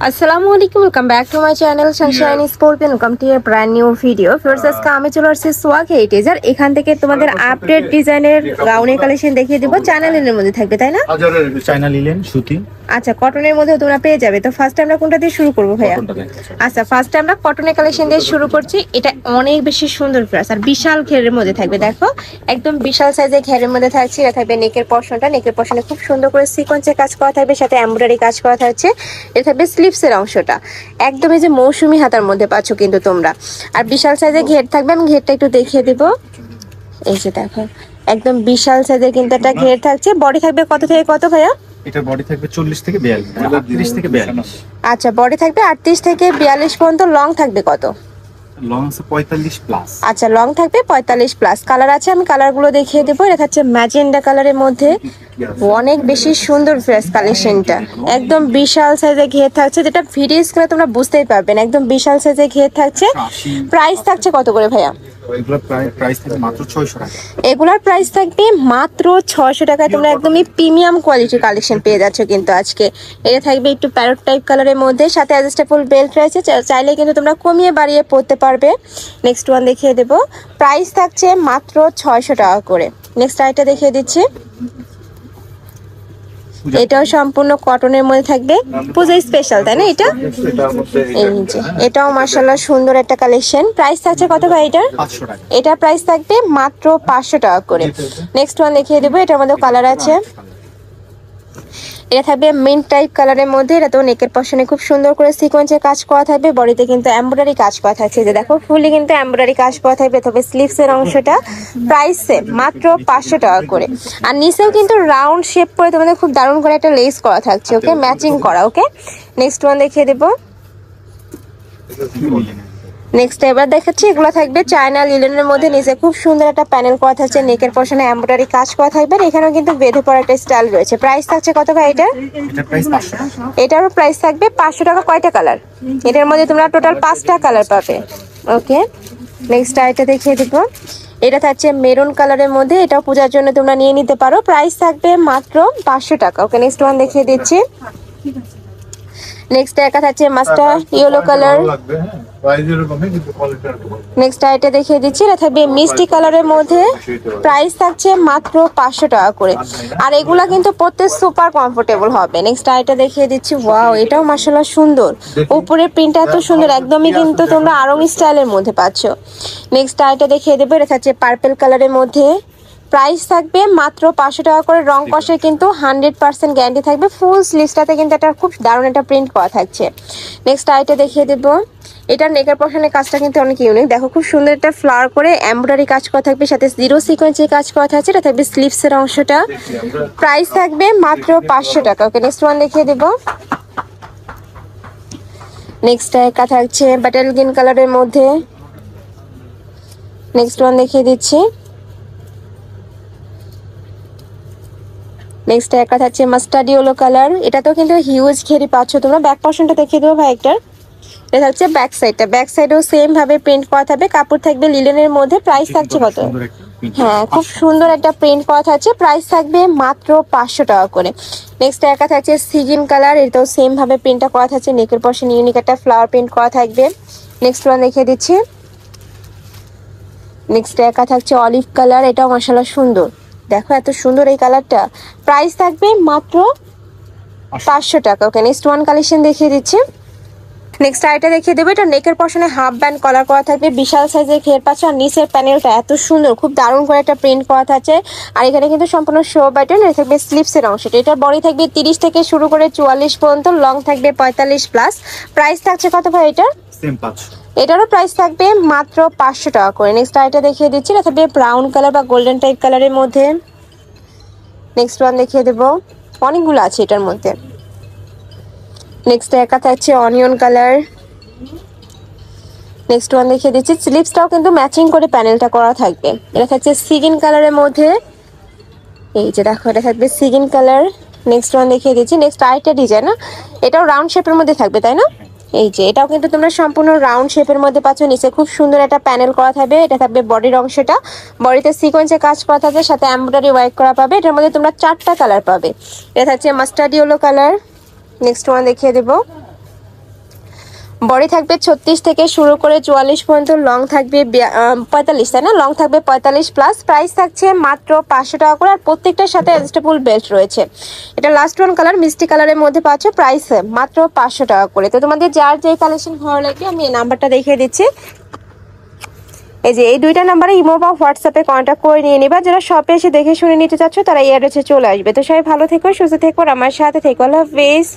আসসালামু আলাইকুম, welcome back to my channel Sunshine sports, welcome to A brand new video. First আজকে আমি চলে আসছি সোয়াগ হেরিটেজার। এখান থেকে তোমাদের আপডেট ডিজাইনের গাউনের কালেকশন দেখিয়ে দিব। চ্যানেলের মধ্যে থাকবে, তাই না? চায়না লিলেন সুতি। আচ্ছা, কটনের মধ্যে তোমরা পেয়ে যাবে। তো ফার্স্ট আমরা কোনটা দিয়ে শুরু করবো ভাইয়া? আচ্ছা, ফার্স্ট আমরা কটনের কালেকশন দিয়ে শুরু করছি। এটা অনেক বেশি সুন্দর ড্রেস আর বিশাল ঘেরের মধ্যে থাকবে। দেখো একদম বিশাল সাইজের ঘেরের মধ্যে থাকছে। এটা থাকবে নেকের পশনটা, নেকের পশনে খুব সুন্দর করে সিকোয়েন্সের কাজ করা থাকবে, সাথে এমব্রয়ডারি কাজ করা থাকছে। এটা থাকবে স্লিভসের অংশটা, একদম এই যে মৌসুমী হাতার মধ্যে পাচ্ছ কিন্তু তোমরা। আর বিশাল সাইজের ঘের থাকবে, আমি ঘেরটা একটু দেখিয়ে দিব। এই যে দেখো একদম বিশাল সাইজের কিন্তু একটা ঘের থাকছে। বডি থাকবে কত থেকে কত ভাইয়া? এটা বডি থাকবে 40 থেকে 42, 38 থেকে 42। আচ্ছা, বডি থাকবে 38 থেকে 42 পর্যন্ত। লং থাকবে কত? লং আছে 45 প্লাস। আচ্ছা, লং থাকবে 45 প্লাস। কালার আছে, আমি কালারগুলো দেখিয়ে দেবো। এটা হচ্ছে ম্যাজেন্ডা কালারের মধ্যে, অনেক বেশি সুন্দর ফ্রেশ কালেকশনটা। একদম বিশাল সাইজের ঘের থাকছে, যেটা ভিডিও স্ক্রিনে তোমরা বুঝতেই পারবেন। একদম বিশাল সাইজের ঘের থাকছে। প্রাইস থাকছে কত করে ভাইয়া? এগুলার প্রাইস থাকবে মাত্র 600 টাকায়। তোমরা একদমই প্রিমিয়াম কোয়ালিটির কালেকশন পেয়ে যাচ্ছ কিন্তু আজকে। এটা থাকবে একটু প্যারট টাইপ কালারের মধ্যে, সাথে অ্যাডজাস্টেবল বেল্ট রয়েছে। চাইলে কিন্তু তোমরা কমিয়ে বাড়িয়ে পরতে পারবে। নেক্সট ওয়ান দেখিয়ে দেবো। প্রাইস থাকছে মাত্র 600 টাকা করে। নেক্সট আইটা দেখিয়ে দিচ্ছি। এটাও সম্পূর্ণ কটনের মধ্যে থাকবে, পূজা স্পেশাল, তাই না? এটা এই যে এটাও মাশাআল্লাহ সুন্দর একটা কালেকশন। প্রাইস থাকছে কত ভাই এটার? 500 টাকা। এটা প্রাইস থাকবে মাত্র 500 টাকা করে। নেক্সট ওয়ান দেখিয়ে দেবো। এটার মধ্যে কালার আছে। এটা থাকবে মিন্ট টাইপ কালারের মধ্যে। এটা তো নেকের পশনে খুব সুন্দর করে সিকোয়েন্সের কাজ করা থাকবে, বডিতে কিন্তু এমব্রয়ডারি কাজ করা থাকছে। যে দেখো ফুলি কিন্তু এমব্রয়ডারি কাজ করা থাকবে। তবে স্লিভসের অংশটা প্রাইস সেম, মাত্র 500 টাকা করে। আর নিচেও কিন্তু রাউন্ড শেপ করে তোমাদের খুব দারুণ করে একটা লেস করা থাকছে, ওকে, ম্যাচিং করা। ওকে, নেক্সট ওয়ান দেখিয়ে দেবো। নেক্সট এবার দেখাচ্ছি, এগুলো থাকবে চায়না লিলেনের মধ্যে। নিচে খুব সুন্দর একটা প্যানেল করা থাকছে, নেকের পশনে এমব্রয়ডারি কাজ করা থাকবে। এখানেও কিন্তু বেঁধে পড়া একটা স্টাইল রয়েছে। প্রাইস থাকছে কত ভাই এটা? এটা প্রাইস 500 টাকা। এটারও প্রাইস থাকবে 500 টাকা। কয়টা কালার? এটার মধ্যে তোমরা টোটাল 5টা কালার পাবে। ওকে, নেক্সট আইটা দেখিয়ে দিব। এটা থাকছে মেরুন কালারের মধ্যে। এটাও পূজার জন্য তোমরা নিয়ে নিতে পারো। প্রাইস থাকবে মাত্র 500 টাকা। ওকে, নেক্সট ওয়ান দেখিয়ে দিচ্ছি। নেক্সট একটা থাকছে মাস্টার ইয়েলো কালার। নেক্সট আইটা দেখিয়ে দিচ্ছি। এটা থাকবে মিষ্টি কালারের মধ্যে। প্রাইস থাকছে মাত্র 500 টাকা করে। আর এগুলা কিন্তু পরতে সুপার কমফোর্টেবল হবে। নেক্সট আইটা দেখিয়ে দিচ্ছি। ওয়াও, এটাও মাশাআল্লাহ সুন্দর। উপরের প্রিন্টটা এত সুন্দর, একদমই কিন্তু তোমরা আরং স্টাইলের মধ্যে পাচ্ছ। নেক্সট আইটা দেখিয়ে দেবো। এটা থাকছে পার্পল কালারের মধ্যে। প্রাইস থাকবে মাত্র 500 টাকা করে। রং কষে কিন্তু 100% গ্যারান্টি থাকবে। ফুল স্লিভসটাতে কিন্তু একটা খুব দারুণ একটা প্রিন্ট করা থাকছে। নেক্সট আইটা দেখিয়ে দেব। এটার নেকের পশনের কাজটা কিন্তু অনেক ইউনিক। দেখো খুব সুন্দর একটা ফ্লাওয়ার করে এমব্রয়ডারি কাজ করা থাকবে, সাথে জিরো সিকোয়েন্সের কাজ করা থাকছে। এটা থাকবে স্লিভসের অংশটা। প্রাইস থাকবে মাত্র 500 টাকা। ওকে, নেক্সট ওয়ান দেখিয়ে দেব। নেক্সট একটা থাকছে বাটার গ্রিন কালারের মধ্যে। নেক্সট ওয়ান দেখিয়ে দিচ্ছি। নেক্সট একটা থাকছে মাস্টার্ড ইয়েলো কালার। এটাতেও কিন্তু হিউজ ঘেরি পাচ্ছ তোমরা। ব্যাক পশনটা দেখিয়ে দেবো ভাই একটার। এটা হচ্ছে ব্যাক সাইডটা। ব্যাক সাইডেও সেম ভাবে প্রিন্ট করা থাকবে, কাপড় থাকবে লিলেনের মধ্যে। প্রাইস থাকছে কত? হ্যাঁ, খুব সুন্দর একটা প্রিন্ট করা থাকছে। প্রাইস থাকবে মাত্র 500 টাকা করে। নেক্সট একটা থাকছে সিগিন কালার। এটাও সেম ভাবে প্রিন্টটা করা থাকছে, নেকের পশন ইউনিক একটা ফ্লাওয়ার প্রিন্ট করা থাকবে। নেক্সট ওয়ান দেখিয়ে দিচ্ছি। নেক্সট একটা থাকছে অলিভ কালার। এটাও মাশাআল্লাহ সুন্দর। দেখো এত সুন্দর এই কালারটা। প্রাইস থাকবে মাত্র 500 টাকা। ওকে, নেক্সট ওয়ান কালেকশন দেখিয়ে দিচ্ছি। নেক্সট আইটা দেখিয়ে দেবো। এটা নেকের পশনে হাফ ব্যান্ড কলার করা থাকবে, বিশাল সাইজের ঘের পাচ্ছ। আর নিচের প্যানেলটা এত সুন্দর, খুব দারুণ করে একটা প্রিন্ট করা থাকছে। আর এখানে কিন্তু সম্পূর্ণ শো বাটন। এটা থাকবে স্লিভসের অংশটা। এটার বডি থাকবে 30 থেকে শুরু করে 44 পর্যন্ত। লং থাকবে 45 প্লাস। প্রাইস থাকছে কত ভাই এটার? সেম 500। এটারও প্রাইস থাকবে মাত্র 500 টাকা করে। নেক্সট আইটা দেখিয়ে দিচ্ছি। এটা থাকবে ব্রাউন কালার বা গোল্ডেন টাইপ কালারের মধ্যে। নেক্সট ওয়ান দেখিয়ে দেবো। অনেকগুলো আছে এটার মধ্যে। নেক্সট একটা থাকছে অনিয়ন কালার। নেক্সট ওয়ান দেখিয়ে দিচ্ছি। স্লিভসটাও কিন্তু ম্যাচিং করে প্যানেলটা করা থাকবে। এটা থাকছে সিগিন কালারের মধ্যে। এই যে দেখো, এটা থাকবে সিগিন কালার। নেক্সট ওয়ান দেখিয়ে দিচ্ছি। নেক্সট আরেকটা ডিজাইন, এটাও রাউন্ড শেপের মধ্যে থাকবে, তাই না? এই যে এটাও কিন্তু তোমরা সম্পূর্ণ রাউন্ড শেপের মধ্যে পাচ্ছ। নিচে খুব সুন্দর একটা প্যানেল করা থাকবে। এটা থাকবে বডির অংশটা। বডিতে সিকোয়েন্সে কাজ করা থাকবে, সাথে এমব্রয়ডারি ওয়ার্ক করা পাবে। এটার মধ্যে তোমরা 4টা কালার পাবে। এটা থাকছে mustard yellow colour. Next one দেখিয়ে দেবো। বডি থাকবে 36 থেকে শুরু করে 44 পর্যন্ত, লং থাকবে 45, তাই না? লং থাকবে 45 প্লাস। প্রাইস থাকছে মাত্র 500 টাকা করে, আর প্রত্যেকটার সাথে অ্যাডজাস্টেবল বেল্ট রয়েছে। এটা লাস্ট ওয়ান কালার মিষ্টি কালারের মধ্যে পাচ্ছ, প্রাইস মাত্র 500 টাকা করে। তো তোমাদের যার যে কালেকশন ভালো লাগবে আমি এই নাম্বারটা দেখিয়ে দিচ্ছি। এই যে এই দুইটা নাম্বারে ইমো বা হোয়াটসঅ্যাপে কন্ট্যাক্ট করে নিয়ে নিবা। যারা শপে এসে দেখে শুনে নিতে চাচ্ছ তারা এই অ্যাড্রেসে চলে আসবে। তো সবাই ভালো থেকো, সুস্থ থেকো, আমার সাথে থেকো। আল্লাহ হাফেজ।